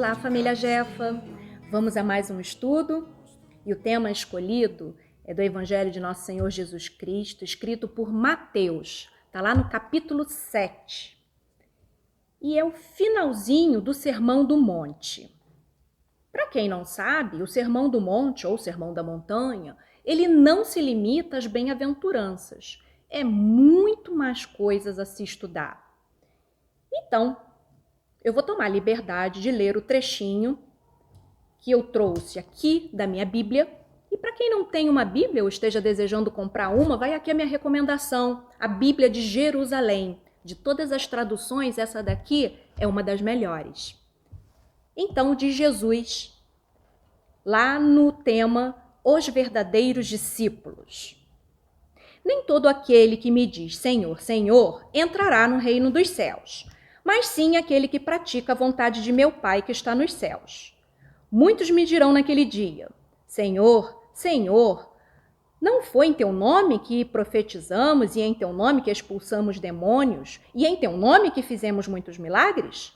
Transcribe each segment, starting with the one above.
Olá, família Jefa! Vamos a mais um estudo e o tema escolhido é do Evangelho de Nosso Senhor Jesus Cristo, escrito por Mateus. Está lá no capítulo 7. E é o finalzinho do Sermão do Monte. Para quem não sabe, o Sermão do Monte ou Sermão da Montanha, ele não se limita às bem-aventuranças. É muito mais coisas a se estudar. Então, eu vou tomar a liberdade de ler o trechinho que eu trouxe aqui da minha Bíblia. E para quem não tem uma Bíblia ou esteja desejando comprar uma, vai aqui a minha recomendação, a Bíblia de Jerusalém. De todas as traduções, essa daqui é uma das melhores. Então, de Jesus, lá no tema Os Verdadeiros Discípulos. Nem todo aquele que me diz Senhor, Senhor, entrará no reino dos céus, mas sim aquele que pratica a vontade de meu Pai que está nos céus. Muitos me dirão naquele dia, Senhor, Senhor, não foi em teu nome que profetizamos e em teu nome que expulsamos demônios e em teu nome que fizemos muitos milagres?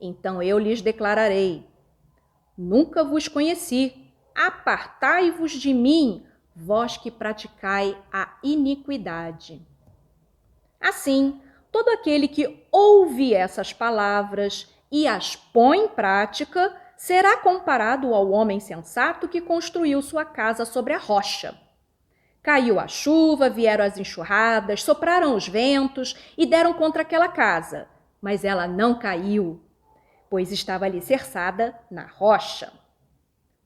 Então eu lhes declararei, nunca vos conheci, apartai-vos de mim, vós que praticai a iniquidade. Assim, todo aquele que ouve essas palavras e as põe em prática será comparado ao homem sensato que construiu sua casa sobre a rocha. Caiu a chuva, vieram as enxurradas, sopraram os ventos e deram contra aquela casa, mas ela não caiu, pois estava alicerçada na rocha.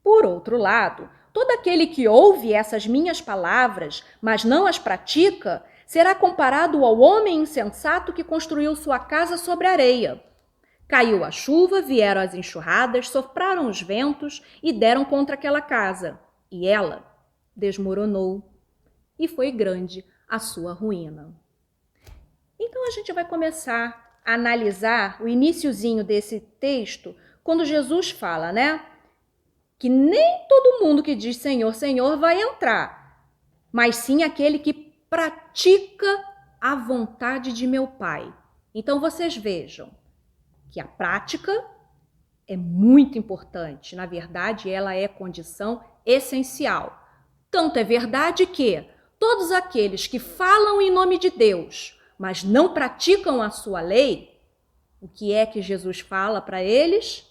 Por outro lado, todo aquele que ouve essas minhas palavras, mas não as pratica, será comparado ao homem insensato que construiu sua casa sobre a areia. Caiu a chuva, vieram as enxurradas, sopraram os ventos e deram contra aquela casa. E ela desmoronou. E foi grande a sua ruína. Então a gente vai começar a analisar o iniciozinho desse texto, quando Jesus fala, né? Que nem todo mundo que diz Senhor, Senhor vai entrar, mas sim aquele que pratica a vontade de meu Pai. Então vocês vejam que a prática é muito importante. Na verdade, ela é condição essencial. Tanto é verdade que todos aqueles que falam em nome de Deus, mas não praticam a sua lei, o que é que Jesus fala para eles?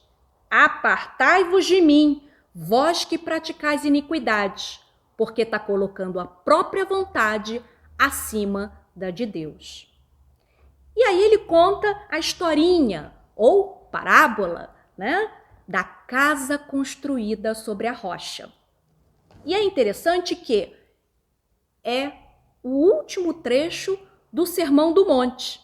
Apartai-vos de mim, vós que praticais iniquidades, porque está colocando a própria vontade acima da de Deus. E aí ele conta a historinha, ou parábola, né, da casa construída sobre a rocha. E é interessante que é o último trecho do Sermão do Monte.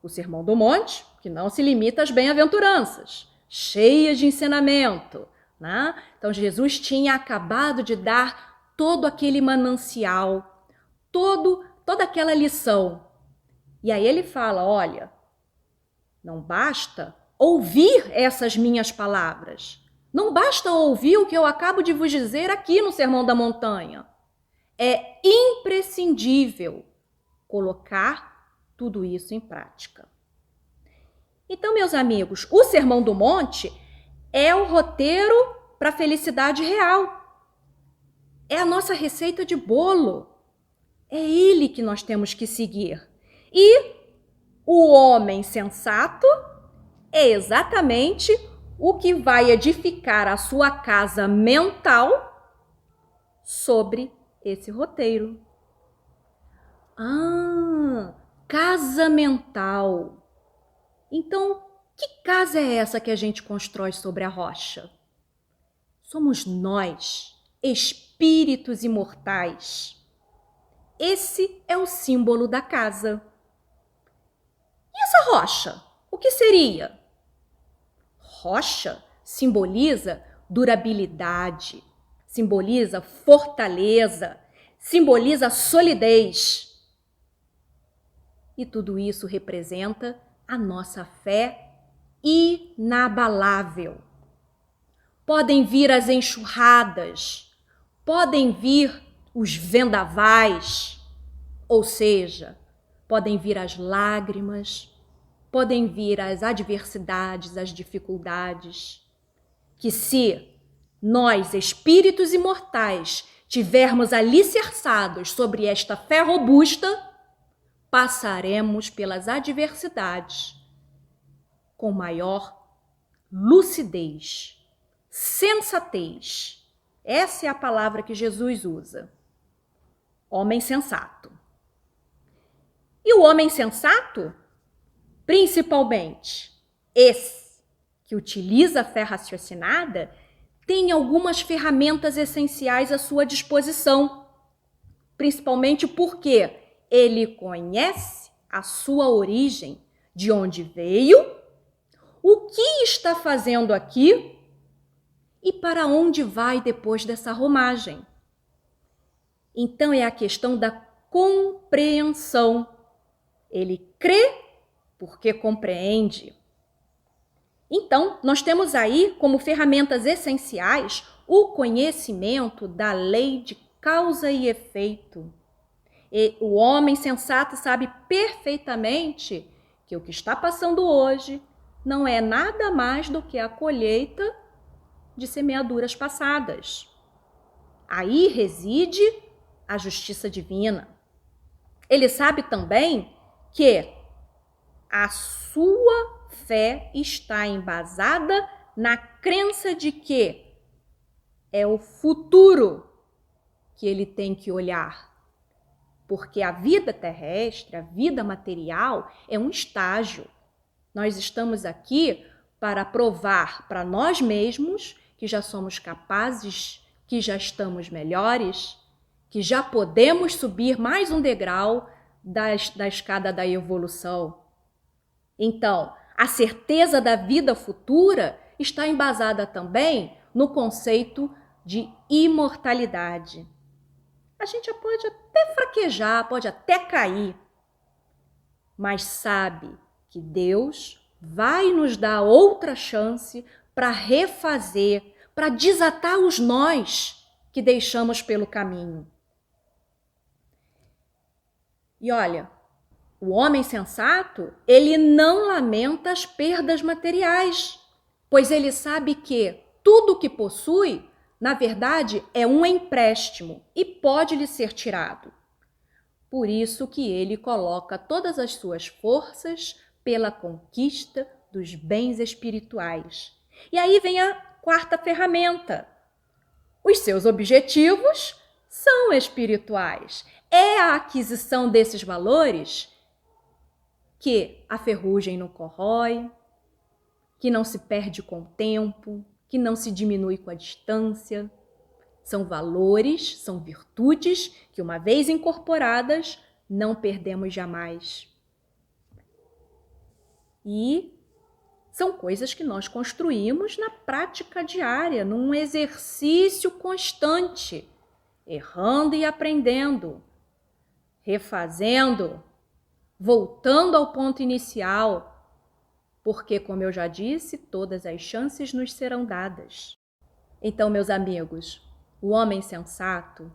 O Sermão do Monte, que não se limita às bem-aventuranças, cheias de ensinamento, né? Então Jesus tinha acabado de dar todo aquele manancial, toda aquela lição. E aí ele fala, olha, não basta ouvir essas minhas palavras. Não basta ouvir o que eu acabo de vos dizer aqui no Sermão da Montanha. É imprescindível colocar tudo isso em prática. Então, meus amigos, o Sermão do Monte é o roteiro para a felicidade real. É a nossa receita de bolo. É ele que nós temos que seguir. E o homem sensato é exatamente o que vai edificar a sua casa mental sobre esse roteiro. Casa mental. Então, que casa é essa que a gente constrói sobre a rocha? Somos nós, espíritos imortais. Esse é o símbolo da casa. E essa rocha? O que seria? Rocha simboliza durabilidade, simboliza fortaleza, simboliza solidez. E tudo isso representa a nossa fé inabalável. Podem vir as enxurradas, podem vir os vendavais, ou seja, podem vir as lágrimas, podem vir as adversidades, as dificuldades, que se nós, espíritos imortais, tivermos alicerçados sobre esta fé robusta, passaremos pelas adversidades com maior lucidez, sensatez. Essa é a palavra que Jesus usa. Homem sensato. E o homem sensato, principalmente esse que utiliza a fé raciocinada, tem algumas ferramentas essenciais à sua disposição, principalmente porque ele conhece a sua origem, de onde veio, o que está fazendo aqui e para onde vai depois dessa romagem. Então é a questão da compreensão. Ele crê porque compreende. Então, nós temos aí como ferramentas essenciais o conhecimento da lei de causa e efeito. E o homem sensato sabe perfeitamente que o que está passando hoje não é nada mais do que a colheita de semeaduras passadas. Aí reside a justiça divina. Ele sabe também que a sua fé está embasada na crença de que é o futuro que ele tem que olhar. Porque a vida terrestre, a vida material, é um estágio. Nós estamos aqui para provar para nós mesmos que já somos capazes, que já estamos melhores, que já podemos subir mais um degrau da escada da evolução. Então, a certeza da vida futura está embasada também no conceito de imortalidade. A gente pode até fraquejar, pode até cair, mas sabe que Deus vai nos dar outra chance para refazer, para desatar os nós que deixamos pelo caminho. E olha, o homem sensato, ele não lamenta as perdas materiais, pois ele sabe que tudo o que possui, na verdade, é um empréstimo e pode lhe ser tirado. Por isso que ele coloca todas as suas forças pela conquista dos bens espirituais. E aí vem a quarta ferramenta. Os seus objetivos são espirituais. É a aquisição desses valores que a ferrugem não corrói, que não se perde com o tempo, que não se diminui com a distância. São valores, são virtudes que, uma vez incorporadas, não perdemos jamais. E são coisas que nós construímos na prática diária, num exercício constante, errando e aprendendo, refazendo, voltando ao ponto inicial, porque, como eu já disse, todas as chances nos serão dadas. Então, meus amigos, o homem sensato,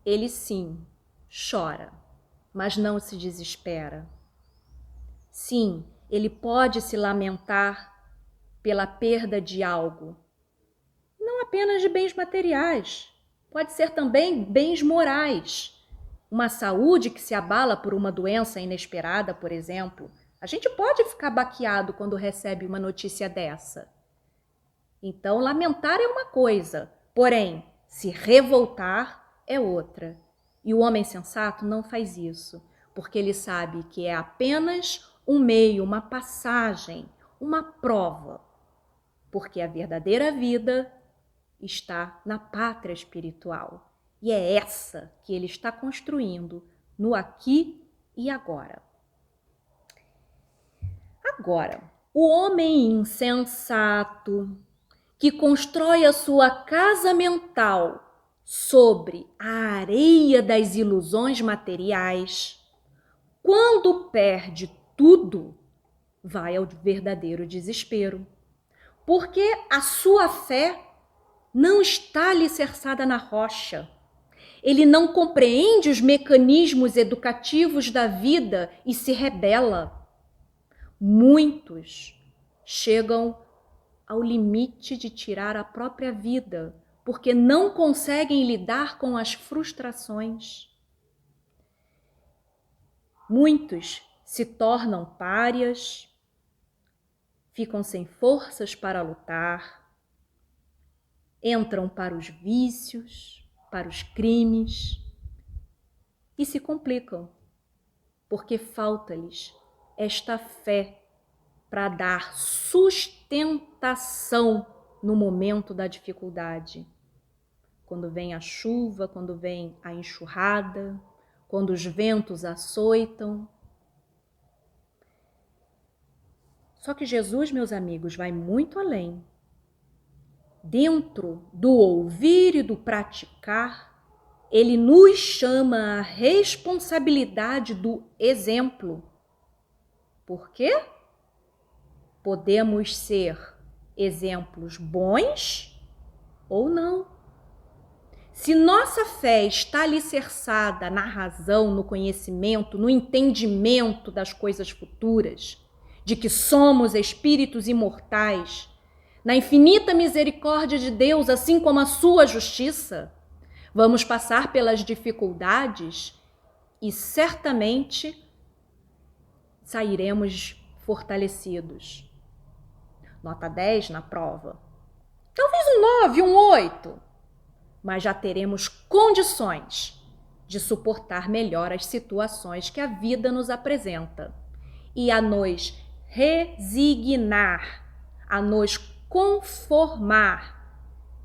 ele sim chora, mas não se desespera. Sim, ele pode se lamentar pela perda de algo, não apenas de bens materiais, pode ser também bens morais. Uma saúde que se abala por uma doença inesperada, por exemplo. A gente pode ficar baqueado quando recebe uma notícia dessa. Então, lamentar é uma coisa, porém, se revoltar é outra. E o homem sensato não faz isso, porque ele sabe que é apenas um meio, uma passagem, uma prova. Porque a verdadeira vida está na pátria espiritual. E é essa que ele está construindo no aqui e agora. Agora, o homem insensato que constrói a sua casa mental sobre a areia das ilusões materiais, quando perde tudo, vai ao verdadeiro desespero, porque a sua fé não está alicerçada na rocha. Ele não compreende os mecanismos educativos da vida e se rebela. Muitos chegam ao limite de tirar a própria vida, porque não conseguem lidar com as frustrações. Muitos se tornam párias, ficam sem forças para lutar, entram para os vícios, para os crimes e se complicam, porque falta-lhes esta fé para dar sustentação no momento da dificuldade. Quando vem a chuva, quando vem a enxurrada, quando os ventos açoitam. Só que Jesus, meus amigos, vai muito além. Dentro do ouvir e do praticar, ele nos chama à responsabilidade do exemplo. Por quê? Podemos ser exemplos bons ou não. Se nossa fé está alicerçada na razão, no conhecimento, no entendimento das coisas futuras, de que somos espíritos imortais, na infinita misericórdia de Deus, assim como a sua justiça, vamos passar pelas dificuldades e certamente sairemos fortalecidos. Nota 10 na prova. Talvez um 9, um 8. Mas já teremos condições de suportar melhor as situações que a vida nos apresenta e a nos resignar, a nos conformar.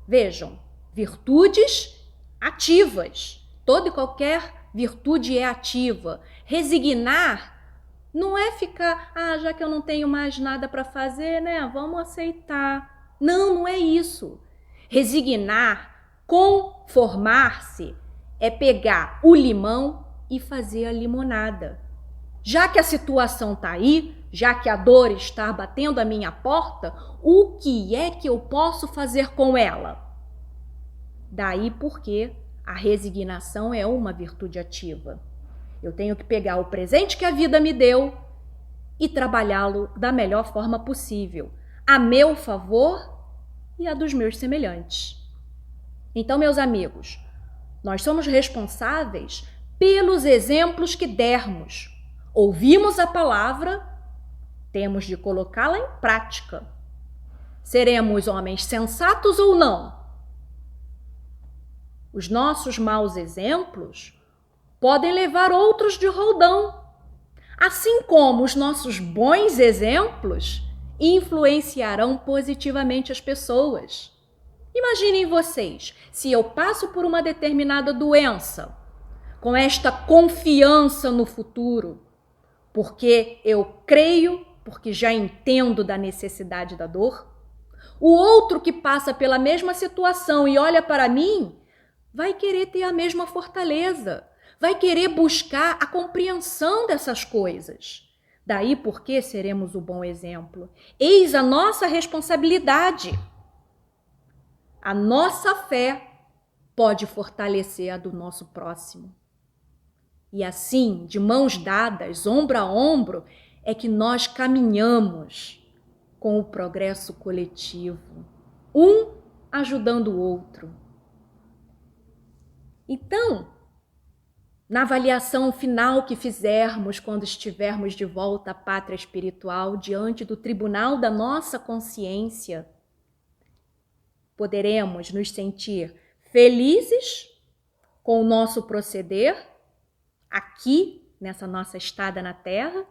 Vejam, virtudes ativas. Toda e qualquer virtude é ativa. Resignar não é ficar, já que eu não tenho mais nada para fazer, né? Vamos aceitar. Não, não é isso. Resignar, conformar-se, é pegar o limão e fazer a limonada. Já que a situação está aí, já que a dor está batendo a minha porta, o que é que eu posso fazer com ela? Daí porque a resignação é uma virtude ativa. Eu tenho que pegar o presente que a vida me deu e trabalhá-lo da melhor forma possível, a meu favor e a dos meus semelhantes. Então, meus amigos, nós somos responsáveis pelos exemplos que dermos. Ouvimos a palavra, temos de colocá-la em prática. Seremos homens sensatos ou não? Os nossos maus exemplos podem levar outros de roldão, assim como os nossos bons exemplos influenciarão positivamente as pessoas. Imaginem vocês, se eu passo por uma determinada doença, com esta confiança no futuro, porque eu creio, porque já entendo da necessidade da dor, o outro que passa pela mesma situação e olha para mim, vai querer ter a mesma fortaleza, vai querer buscar a compreensão dessas coisas. Daí porque seremos o bom exemplo. Eis a nossa responsabilidade. A nossa fé pode fortalecer a do nosso próximo. E assim, de mãos dadas, ombro a ombro, é que nós caminhamos com o progresso coletivo, um ajudando o outro. Então, na avaliação final que fizermos quando estivermos de volta à pátria espiritual, diante do tribunal da nossa consciência, poderemos nos sentir felizes com o nosso proceder aqui, nessa nossa estada na Terra,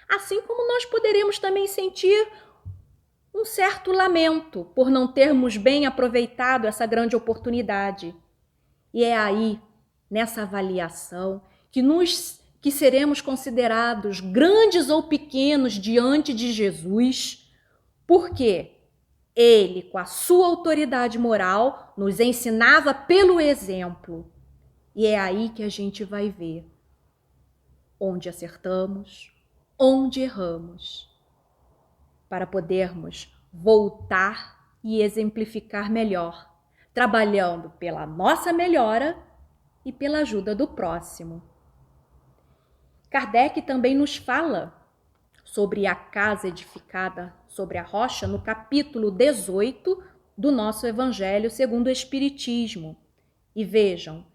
assim como nós poderemos também sentir um certo lamento por não termos bem aproveitado essa grande oportunidade. E é aí, nessa avaliação, que seremos considerados grandes ou pequenos diante de Jesus, porque ele, com a sua autoridade moral, nos ensinava pelo exemplo. E é aí que a gente vai ver onde acertamos, onde erramos, para podermos voltar e exemplificar melhor, trabalhando pela nossa melhora e pela ajuda do próximo. Kardec também nos fala sobre a casa edificada sobre a rocha no capítulo 18 do nosso Evangelho segundo o Espiritismo. E vejam,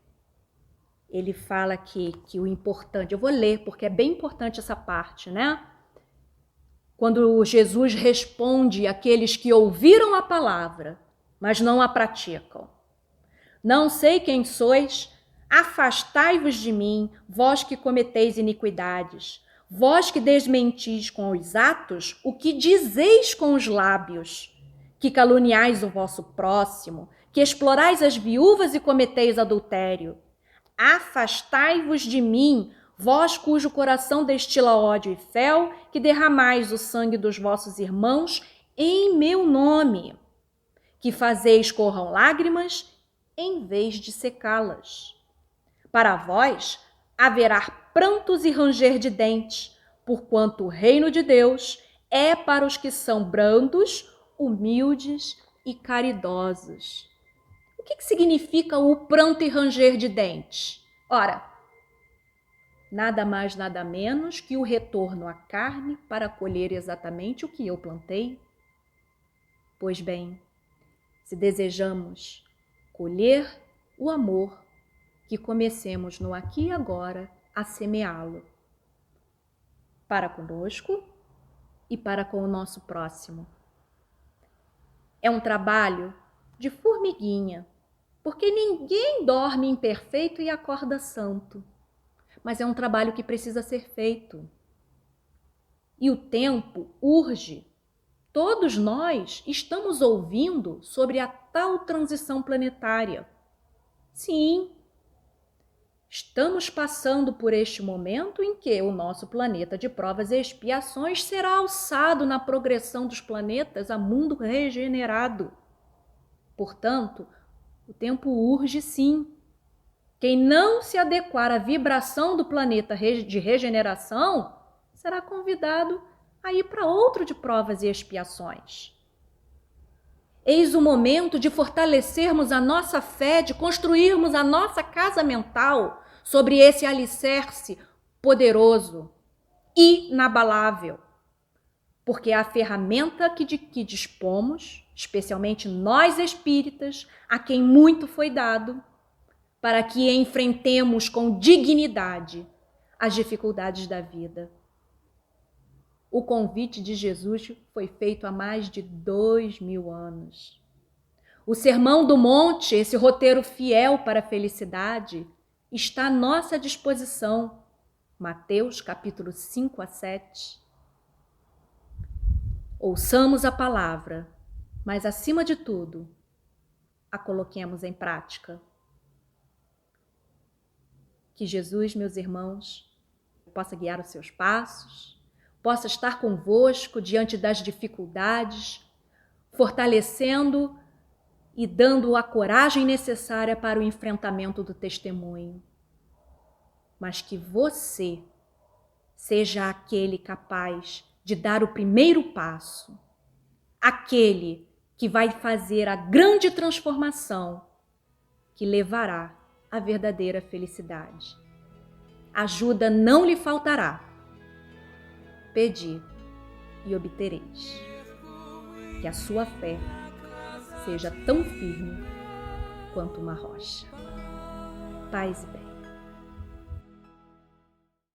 ele fala aqui que o importante, eu vou ler porque é bem importante essa parte, né? Quando Jesus responde àqueles que ouviram a palavra, mas não a praticam. Não sei quem sois, afastai-vos de mim, vós que cometeis iniquidades, vós que desmentis com os atos o que dizeis com os lábios, que caluniais o vosso próximo, que explorais as viúvas e cometeis adultério. Afastai-vos de mim, vós cujo coração destila ódio e fel, que derramais o sangue dos vossos irmãos em meu nome, que fazeis corram lágrimas em vez de secá-las. Para vós haverá prantos e ranger de dentes, porquanto o reino de Deus é para os que são brandos, humildes e caridosos. O que significa o pranto e ranger de dentes? Ora, nada mais, nada menos que o retorno à carne para colher exatamente o que eu plantei. Pois bem, se desejamos colher o amor, que comecemos no aqui e agora a semeá-lo para conosco e para com o nosso próximo. É um trabalho de formiguinha, porque ninguém dorme imperfeito e acorda santo. Mas é um trabalho que precisa ser feito. E o tempo urge. Todos nós estamos ouvindo sobre a tal transição planetária. Sim, estamos passando por este momento em que o nosso planeta de provas e expiações será alçado na progressão dos planetas a mundo regenerado. Portanto, o tempo urge sim. Quem não se adequar à vibração do planeta de regeneração será convidado a ir para outro de provas e expiações. Eis o momento de fortalecermos a nossa fé, de construirmos a nossa casa mental sobre esse alicerce poderoso, inabalável. Porque é a ferramenta que dispomos, especialmente nós espíritas, a quem muito foi dado, para que enfrentemos com dignidade as dificuldades da vida. O convite de Jesus foi feito há mais de 2000 anos. O Sermão do Monte, esse roteiro fiel para a felicidade, está à nossa disposição. Mateus, capítulo 5 a 7. Ouçamos a palavra, mas, acima de tudo, a coloquemos em prática. Que Jesus, meus irmãos, possa guiar os seus passos, possa estar convosco diante das dificuldades, fortalecendo e dando a coragem necessária para o enfrentamento do testemunho. Mas que você seja aquele capaz de dar o primeiro passo, aquele que vai fazer a grande transformação que levará à verdadeira felicidade. Ajuda não lhe faltará. Pedi e obtereis. Que a sua fé seja tão firme quanto uma rocha. Paz e bem.